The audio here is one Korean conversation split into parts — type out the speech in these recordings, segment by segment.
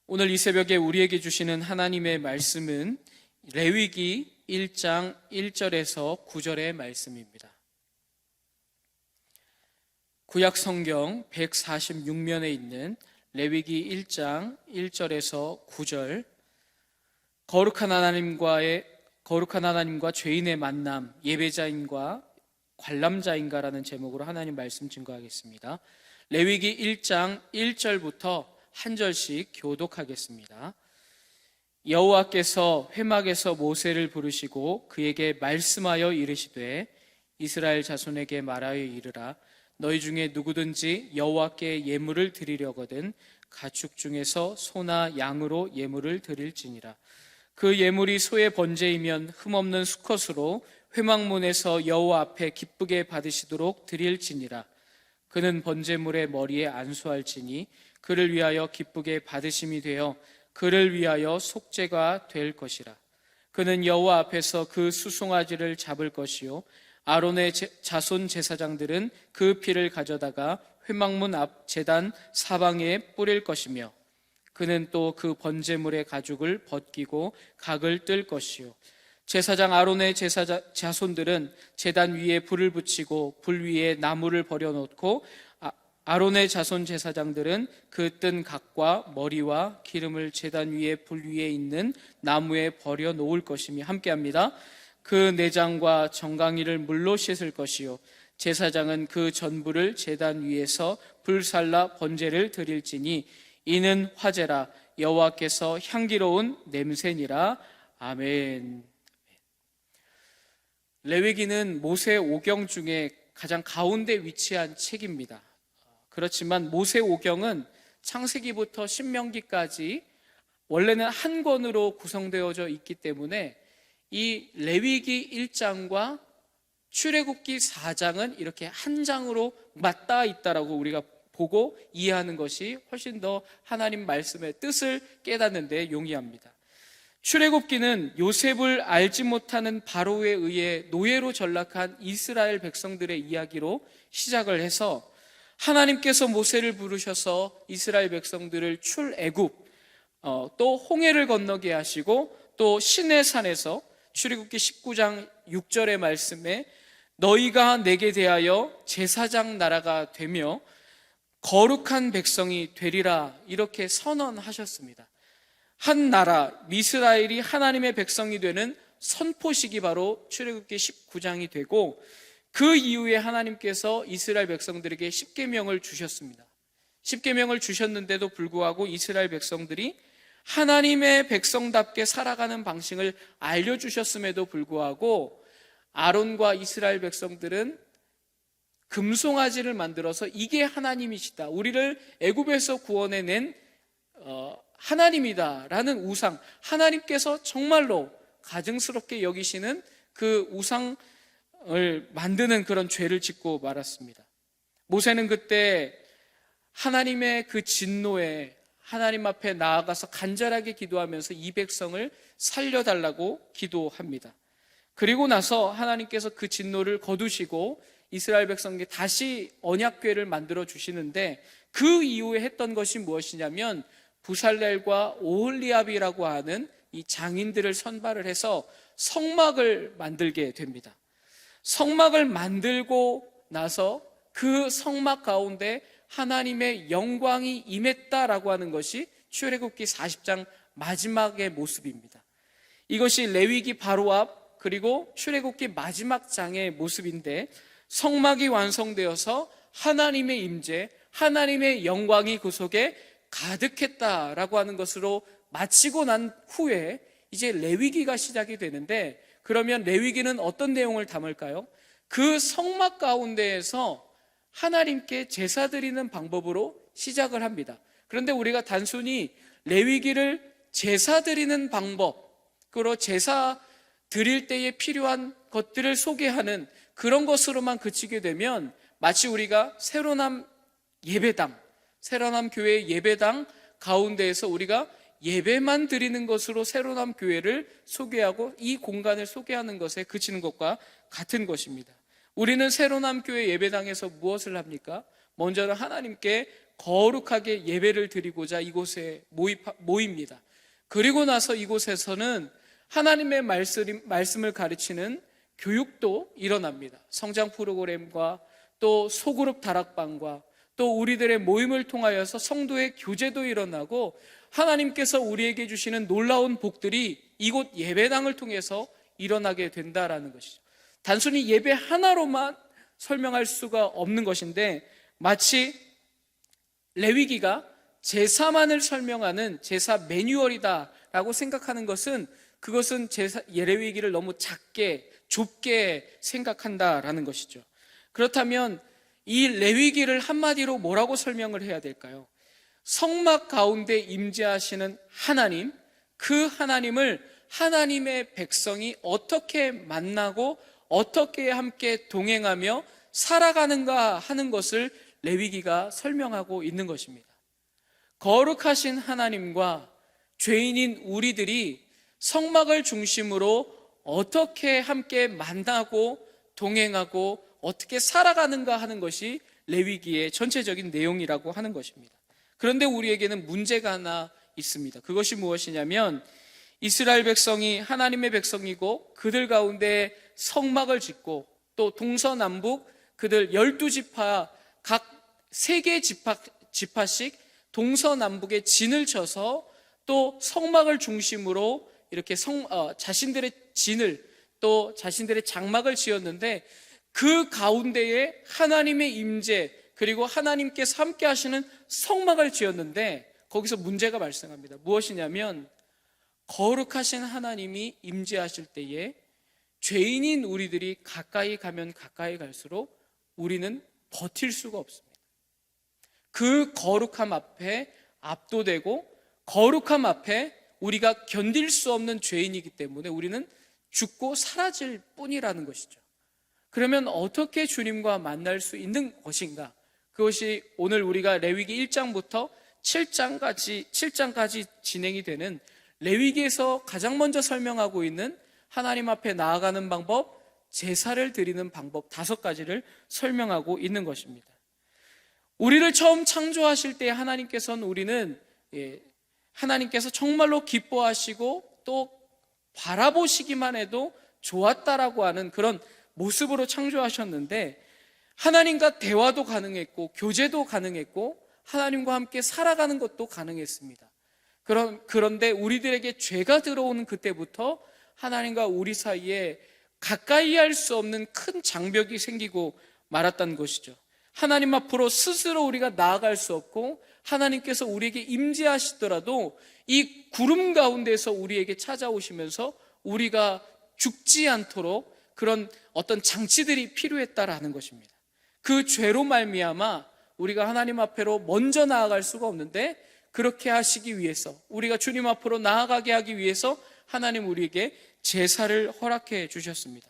오늘 이 새벽에 우리에게 주시는 하나님의 말씀은 레위기 1장 1절에서 9절의 말씀입니다. 구약 성경 146면에 있는 레위기 1장 1절에서 9절, 거룩한 하나님과 죄인의 만남, 예배자인과 관람자인가라는 제목으로 하나님 말씀 증거하겠습니다. 레위기 1장 1절부터 한 절씩 교독하겠습니다. 여호와께서 회막에서 모세를 부르시고 그에게 말씀하여 이르시되 이스라엘 자손에게 말하여 이르라. 너희 중에 누구든지 여호와께 예물을 드리려거든 가축 중에서 소나 양으로 예물을 드릴지니라. 그 예물이 소의 번제이면 흠없는 수컷으로 회막문에서 여호와 앞에 기쁘게 받으시도록 드릴지니라. 그는 번제물의 머리에 안수할지니 그를 위하여 기쁘게 받으심이 되어 그를 위하여 속죄가 될 것이라. 그는 여호와 앞에서 그 수송아지를 잡을 것이요 아론의 자손 제사장들은 그 피를 가져다가 회막문 앞 제단 사방에 뿌릴 것이며 그는 또 그 번제물의 가죽을 벗기고 각을 뜰 것이요 제사장 아론의 자손들은 제단 위에 불을 붙이고 불 위에 나무를 버려놓고 아론의 자손 제사장들은 그 뜬 각과 머리와 기름을 제단 위에 불 위에 있는 나무에 버려놓을 것이며 함께합니다. 그 내장과 정강이를 물로 씻을 것이요 제사장은 그 전부를 제단 위에서 불살라 번제를 드릴지니 이는 화제라. 여호와께서 향기로운 냄새니라. 아멘. 레위기는 모세 오경 중에 가장 가운데 위치한 책입니다. 그렇지만 모세 오경은 창세기부터 신명기까지 원래는 한 권으로 구성되어져 있기 때문에 이 레위기 1장과 출애굽기 4장은 이렇게 한 장으로 맞닿아 있다라고 우리가 보고 이해하는 것이 훨씬 더 하나님 말씀의 뜻을 깨닫는 데 용이합니다. 출애굽기는 요셉을 알지 못하는 바로에 의해 노예로 전락한 이스라엘 백성들의 이야기로 시작을 해서 하나님께서 모세를 부르셔서 이스라엘 백성들을 출애굽, 또 홍해를 건너게 하시고 또 시내산에서 출애굽기 19장 6절의 말씀에 너희가 내게 대하여 제사장 나라가 되며 거룩한 백성이 되리라 이렇게 선언하셨습니다. 한 나라 이스라엘이 하나님의 백성이 되는 선포식이 바로 출애굽기 19장이 되고 그 이후에 하나님께서 이스라엘 백성들에게 십계명을 주셨습니다. 십계명을 주셨는데도 불구하고 이스라엘 백성들이 하나님의 백성답게 살아가는 방식을 알려주셨음에도 불구하고 아론과 이스라엘 백성들은 금송아지를 만들어서 이게 하나님이시다, 우리를 애굽에서 구원해낸 하나님이다라는 우상, 하나님께서 정말로 가증스럽게 여기시는 그 우상을 만드는 그런 죄를 짓고 말았습니다. 모세는 그때 하나님의 그 진노에 하나님 앞에 나아가서 간절하게 기도하면서 이 백성을 살려달라고 기도합니다. 그리고 나서 하나님께서 그 진노를 거두시고 이스라엘 백성에게 다시 언약궤를 만들어 주시는데 그 이후에 했던 것이 무엇이냐면 부살렐과 오홀리압이라고 하는 이 장인들을 선발을 해서 성막을 만들게 됩니다. 성막을 만들고 나서 그 성막 가운데 하나님의 영광이 임했다라고 하는 것이 출애굽기 40장 마지막의 모습입니다. 이것이 레위기 바로 앞 그리고 출애굽기 마지막 장의 모습인데 성막이 완성되어서 하나님의 임재, 하나님의 영광이 그 속에 가득했다라고 하는 것으로 마치고 난 후에 이제 레위기가 시작이 되는데 그러면 레위기는 어떤 내용을 담을까요? 그 성막 가운데에서 하나님께 제사 드리는 방법으로 시작을 합니다. 그런데 우리가 단순히 레위기를 제사 드리는 방법으로 제사 드릴 때에 필요한 것들을 소개하는 그런 것으로만 그치게 되면 마치 우리가 새로남 예배당, 새로남 교회 예배당 가운데에서 우리가 예배만 드리는 것으로 새로남 교회를 소개하고 이 공간을 소개하는 것에 그치는 것과 같은 것입니다. 우리는 새로남 교회 예배당에서 무엇을 합니까? 먼저는 하나님께 거룩하게 예배를 드리고자 이곳에 모입니다. 그리고 나서 이곳에서는 하나님의 말씀을 가르치는 교육도 일어납니다. 성장 프로그램과 또 소그룹 다락방과 또 우리들의 모임을 통하여서 성도의 교제도 일어나고, 하나님께서 우리에게 주시는 놀라운 복들이 이곳 예배당을 통해서 일어나게 된다라는 것이죠. 단순히 예배 하나로만 설명할 수가 없는 것인데, 마치 레위기가 제사만을 설명하는 제사 매뉴얼이다라고 생각하는 것은, 그것은 레위기를 너무 작게 좁게 생각한다라는 것이죠. 그렇다면 이 레위기를 한마디로 뭐라고 설명을 해야 될까요? 성막 가운데 임재하시는 하나님, 그 하나님을 하나님의 백성이 어떻게 만나고 어떻게 함께 동행하며 살아가는가 하는 것을 레위기가 설명하고 있는 것입니다. 거룩하신 하나님과 죄인인 우리들이 성막을 중심으로 어떻게 함께 만나고 동행하고 어떻게 살아가는가 하는 것이 레위기의 전체적인 내용이라고 하는 것입니다. 그런데 우리에게는 문제가 하나 있습니다. 그것이 무엇이냐면, 이스라엘 백성이 하나님의 백성이고 그들 가운데 성막을 짓고 또 동서남북 그들 12지파 각 3개 지파씩 동서남북에 진을 쳐서 또 성막을 중심으로 이렇게 자신들의 진을 또 자신들의 장막을 지었는데, 그 가운데에 하나님의 임재 그리고 하나님께서 함께 하시는 성막을 지었는데, 거기서 문제가 발생합니다. 무엇이냐면, 거룩하신 하나님이 임재하실 때에 죄인인 우리들이 가까이 가면 가까이 갈수록 우리는 버틸 수가 없습니다. 그 거룩함 앞에 압도되고, 거룩함 앞에 우리가 견딜 수 없는 죄인이기 때문에 우리는 죽고 사라질 뿐이라는 것이죠. 그러면 어떻게 주님과 만날 수 있는 것인가? 그것이 오늘 우리가 레위기 1장부터 7장까지 진행이 되는 레위기에서 가장 먼저 설명하고 있는 하나님 앞에 나아가는 방법, 제사를 드리는 방법 5가지를 설명하고 있는 것입니다. 우리를 처음 창조하실 때 하나님께서는 하나님께서 정말로 기뻐하시고 또 바라보시기만 해도 좋았다라고 하는 그런 모습으로 창조하셨는데, 하나님과 대화도 가능했고 교제도 가능했고 하나님과 함께 살아가는 것도 가능했습니다. 그런데 우리들에게 죄가 들어오는 그때부터 하나님과 우리 사이에 가까이 할 수 없는 큰 장벽이 생기고 말았다는 것이죠. 하나님 앞으로 스스로 우리가 나아갈 수 없고, 하나님께서 우리에게 임재하시더라도 이 구름 가운데서 우리에게 찾아오시면서 우리가 죽지 않도록 그런 어떤 장치들이 필요했다라는 것입니다. 그 죄로 말미암아 우리가 하나님 앞으로 먼저 나아갈 수가 없는데, 그렇게 하시기 위해서, 우리가 주님 앞으로 나아가게 하기 위해서 하나님 우리에게 제사를 허락해 주셨습니다.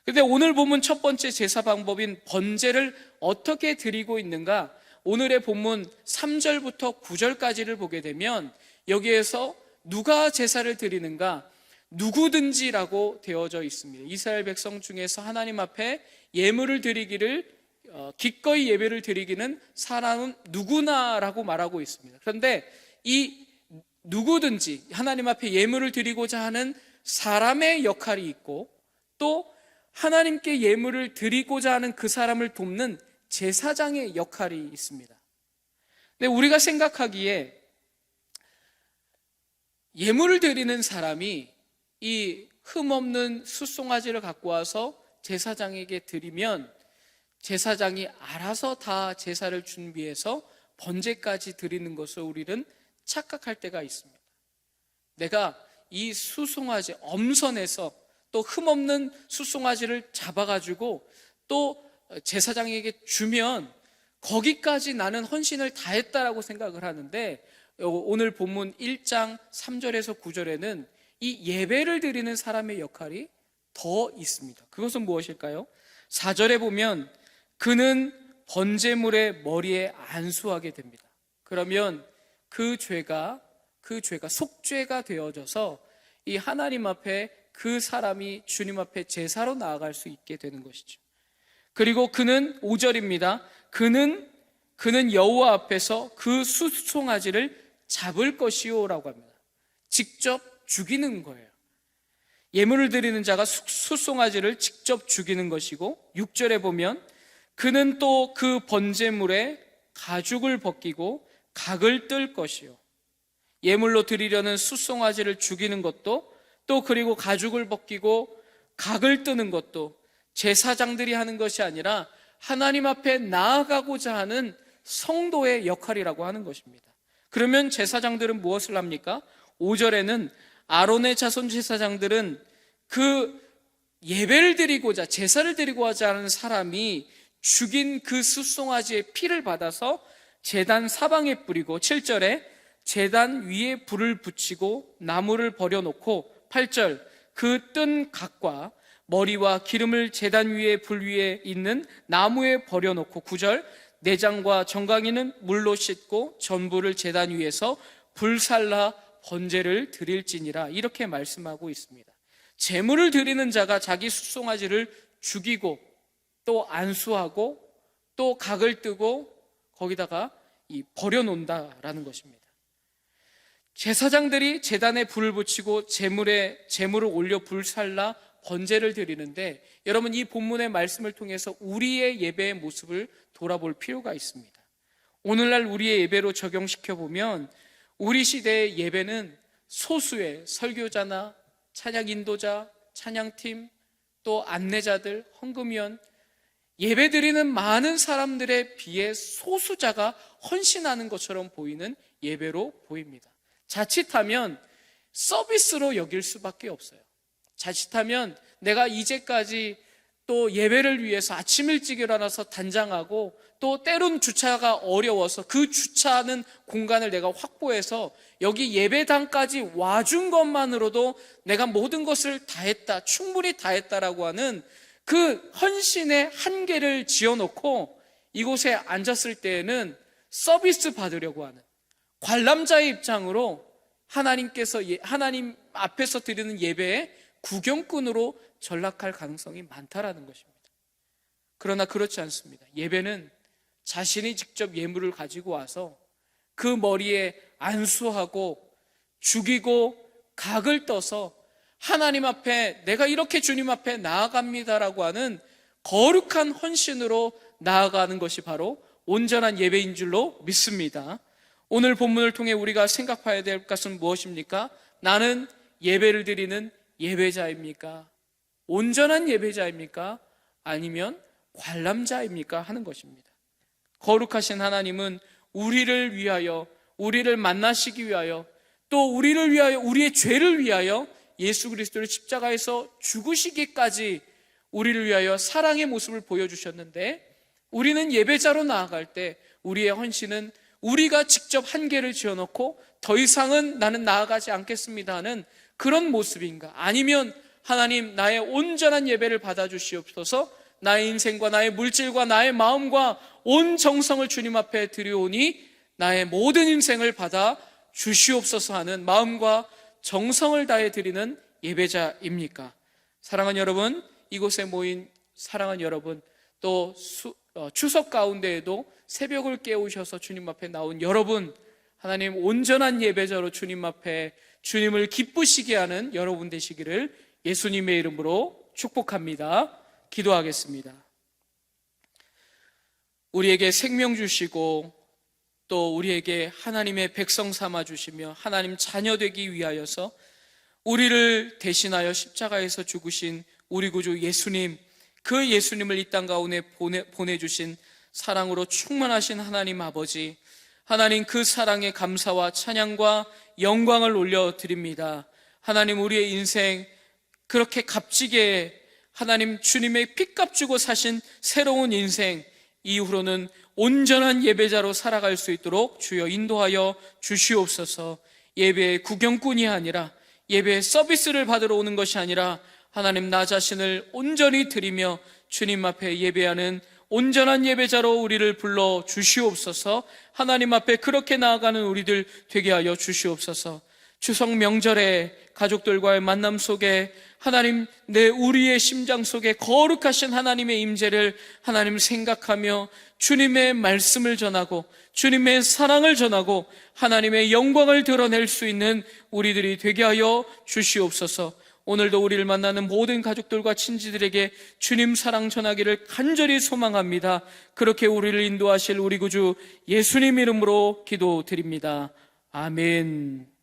그런데 오늘 본문 첫 번째 제사 방법인 번제를 어떻게 드리고 있는가, 오늘의 본문 3절부터 9절까지를 보게 되면 여기에서 누가 제사를 드리는가, 누구든지라고 되어져 있습니다. 이스라엘 백성 중에서 하나님 앞에 예물을 드리기를 기꺼이 예배를 드리기는 사람은 누구나라고 말하고 있습니다. 그런데 이 누구든지 하나님 앞에 예물을 드리고자 하는 사람의 역할이 있고, 또 하나님께 예물을 드리고자 하는 그 사람을 돕는 제사장의 역할이 있습니다. 근데 우리가 생각하기에 예물을 드리는 사람이 이 흠없는 숫송아지를 갖고 와서 제사장에게 드리면 제사장이 알아서 다 제사를 준비해서 번제까지 드리는 것을 우리는 착각할 때가 있습니다. 내가 이 숫송아지 엄선해서 또 흠없는 숫송아지를 잡아가지고 또 제사장에게 주면 거기까지 나는 헌신을 다했다라고 생각을 하는데, 오늘 본문 1장 3절에서 9절에는 이 예배를 드리는 사람의 역할이 더 있습니다. 그것은 무엇일까요? 4절에 보면 그는 번제물의 머리에 안수하게 됩니다. 그러면 그 죄가 속죄가 되어져서 이 하나님 앞에 그 사람이 주님 앞에 제사로 나아갈 수 있게 되는 것이죠. 그리고 그는 5절입니다. 그는 그는 여호와 앞에서 그 수송아지를 잡을 것이요라고 합니다. 직접 죽이는 거예요. 예물을 드리는 자가 수송아지를 직접 죽이는 것이고, 6절에 보면 그는 또 그 번제물에 가죽을 벗기고 각을 뜰 것이요. 예물로 드리려는 수송아지를 죽이는 것도, 또 그리고 가죽을 벗기고 각을 뜨는 것도 제사장들이 하는 것이 아니라 하나님 앞에 나아가고자 하는 성도의 역할이라고 하는 것입니다. 그러면 제사장들은 무엇을 합니까? 5절에는 아론의 자손 제사장들은 그 예배를 드리고자, 제사를 드리고자 하는 사람이 죽인 그 수송아지의 피를 받아서 제단 사방에 뿌리고, 7절에 제단 위에 불을 붙이고 나무를 버려놓고, 8절 그 뜬 각과 머리와 기름을 제단 위에 불 위에 있는 나무에 버려놓고, 9절 내장과 정강이는 물로 씻고 전부를 제단 위에서 불살라 번제를 드릴지니라, 이렇게 말씀하고 있습니다. 제물을 드리는 자가 자기 수송아지를 죽이고 또 안수하고 또 각을 뜨고 거기다가 버려놓는다라는 것입니다. 제사장들이 제단에 불을 붙이고 제물을 올려 불살라 번제를 드리는데, 여러분 이 본문의 말씀을 통해서 우리의 예배의 모습을 돌아볼 필요가 있습니다. 오늘날 우리의 예배로 적용시켜 보면 우리 시대의 예배는 소수의 설교자나 찬양 인도자, 찬양팀, 또 안내자들, 헌금위원, 예배드리는 많은 사람들에 비해 소수자가 헌신하는 것처럼 보이는 예배로 보입니다. 자칫하면 서비스로 여길 수밖에 없어요. 자칫하면 내가 이제까지 또 예배를 위해서 아침 일찍 일어나서 단장하고, 또 때론 주차가 어려워서 그 주차하는 공간을 내가 확보해서 여기 예배당까지 와준 것만으로도 내가 모든 것을 다 했다, 충분히 다 했다라고 하는 그 헌신의 한계를 지어놓고 이곳에 앉았을 때에는 서비스 받으려고 하는 관람자의 입장으로 하나님 앞에서 드리는 예배에 구경꾼으로 전락할 가능성이 많다라는 것입니다. 그러나 그렇지 않습니다. 예배는 자신이 직접 예물을 가지고 와서 그 머리에 안수하고 죽이고 각을 떠서 하나님 앞에 내가 이렇게 주님 앞에 나아갑니다라고 하는 거룩한 헌신으로 나아가는 것이 바로 온전한 예배인 줄로 믿습니다. 오늘 본문을 통해 우리가 생각해야 될 것은 무엇입니까? 나는 예배를 드리는 예배자입니까? 온전한 예배자입니까? 아니면 관람자입니까? 하는 것입니다. 거룩하신 하나님은 우리를 위하여, 우리를 만나시기 위하여, 또 우리를 위하여, 우리의 죄를 위하여 예수 그리스도를 십자가에서 죽으시기까지 우리를 위하여 사랑의 모습을 보여주셨는데, 우리는 예배자로 나아갈 때 우리의 헌신은 우리가 직접 한계를 지어놓고 더 이상은 나는 나아가지 않겠습니다 하는 그런 모습인가? 아니면 하나님 나의 온전한 예배를 받아주시옵소서, 나의 인생과 나의 물질과 나의 마음과 온 정성을 주님 앞에 드려오니 나의 모든 인생을 받아 주시옵소서 하는 마음과 정성을 다해 드리는 예배자입니까? 사랑하는 여러분, 이곳에 모인 사랑하는 여러분, 또 추석 가운데에도 새벽을 깨우셔서 주님 앞에 나온 여러분, 하나님 온전한 예배자로 주님 앞에 주님을 기쁘시게 하는 여러분 되시기를 예수님의 이름으로 축복합니다. 기도하겠습니다. 우리에게 생명 주시고 또 우리에게 하나님의 백성 삼아 주시며 하나님 자녀 되기 위하여서 우리를 대신하여 십자가에서 죽으신 우리 구주 예수님, 그 예수님을 이 땅 가운데 보내주신 사랑으로 충만하신 하나님 아버지, 하나님 그 사랑에 감사와 찬양과 영광을 올려드립니다. 하나님 우리의 인생 그렇게 값지게 하나님 주님의 피값 주고 사신 새로운 인생, 이후로는 온전한 예배자로 살아갈 수 있도록 주여 인도하여 주시옵소서. 예배의 구경꾼이 아니라, 예배의 서비스를 받으러 오는 것이 아니라 하나님 나 자신을 온전히 드리며 주님 앞에 예배하는 온전한 예배자로 우리를 불러 주시옵소서. 하나님 앞에 그렇게 나아가는 우리들 되게 하여 주시옵소서. 추석 명절에 가족들과의 만남 속에 하나님, 우리의 심장 속에 거룩하신 하나님의 임재를 하나님 생각하며 주님의 말씀을 전하고 주님의 사랑을 전하고 하나님의 영광을 드러낼 수 있는 우리들이 되게 하여 주시옵소서. 오늘도 우리를 만나는 모든 가족들과 친지들에게 주님 사랑 전하기를 간절히 소망합니다. 그렇게 우리를 인도하실 우리 구주 예수님 이름으로 기도드립니다. 아멘.